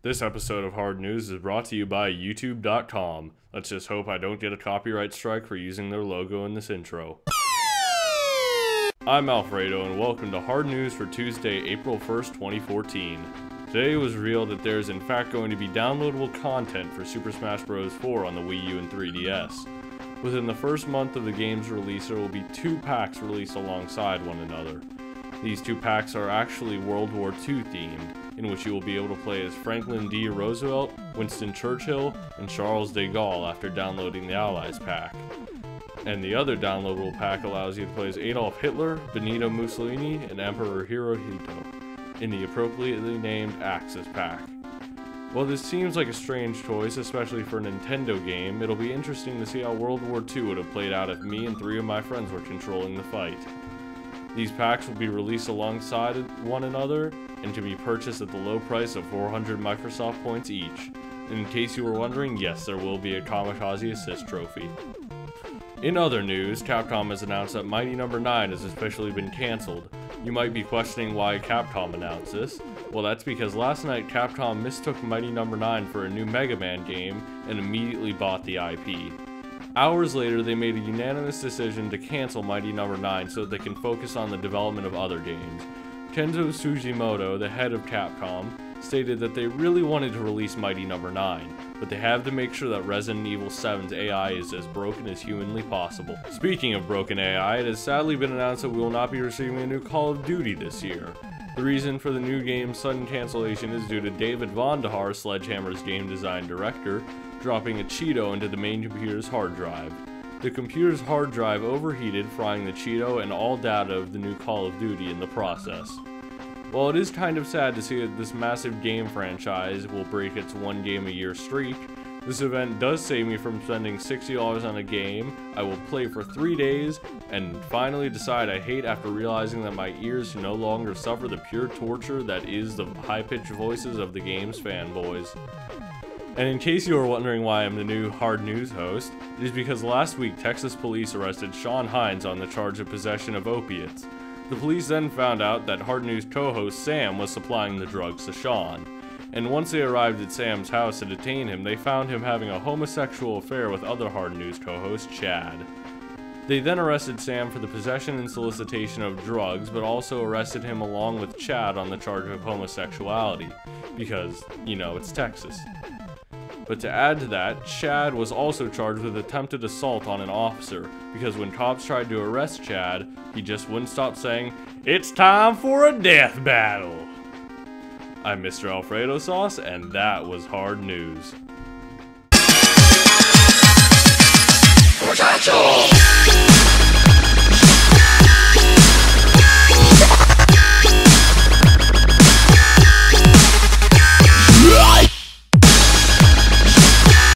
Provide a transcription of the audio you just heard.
This episode of Hard News is brought to you by YouTube.com. Let's just hope I don't get a copyright strike for using their logo in this intro. I'm Alfredo and welcome to Hard News for Tuesday, April 1st, 2014. Today it was revealed that there is in fact going to be downloadable content for Super Smash Bros. 4 on the Wii U and 3DS. Within the first month of the game's release, there will be 2 packs released alongside one another. These 2 packs are actually World War II themed, in which you will be able to play as Franklin D. Roosevelt, Winston Churchill, and Charles de Gaulle after downloading the Allies pack. And the other downloadable pack allows you to play as Adolf Hitler, Benito Mussolini, and Emperor Hirohito in the appropriately named Axis pack. While this seems like a strange choice, especially for a Nintendo game, it'll be interesting to see how World War II would have played out if me and 3 of my friends were controlling the fight. These packs will be released alongside one another and can be purchased at the low price of 400 Microsoft points each. And in case you were wondering, yes, there will be a Kamikaze Assist trophy. In other news, Capcom has announced that Mighty No. 9 has officially been cancelled. You might be questioning why Capcom announced this. Well, that's because last night Capcom mistook Mighty No. 9 for a new Mega Man game and immediately bought the IP. Hours later, they made a unanimous decision to cancel Mighty No. 9 so that they can focus on the development of other games. Kenzo Sugimoto, the head of Capcom, stated that they really wanted to release Mighty No. 9, but they have to make sure that Resident Evil 7's AI is as broken as humanly possible. Speaking of broken AI, it has sadly been announced that we will not be receiving a new Call of Duty this year. The reason for the new game's sudden cancellation is due to David Vonderhaar, Sledgehammer's game design director, dropping a Cheeto into the main computer's hard drive. The computer's hard drive overheated, frying the Cheeto and all data of the new Call of Duty in the process. While it is kind of sad to see that this massive game franchise will break its one game a year streak, this event does save me from spending $60 on a game I will play for 3 days and finally decide I hate after realizing that my ears no longer suffer the pure torture that is the high-pitched voices of the game's fanboys. And in case you are wondering why I'm the new Hard News host, it is because last week Texas police arrested Sean Hines on the charge of possession of opiates. The police then found out that Hard News co-host Sam was supplying the drugs to Sean. And once they arrived at Sam's house to detain him, they found him having a homosexual affair with other Hard News co-host Chad. They then arrested Sam for the possession and solicitation of drugs, but also arrested him along with Chad on the charge of homosexuality, because, you know, it's Texas. But to add to that, Chad was also charged with attempted assault on an officer, because when cops tried to arrest Chad, he just wouldn't stop saying, "It's time for a death battle!" I'm Mr. Alfredo Sauce, and that was Hard News.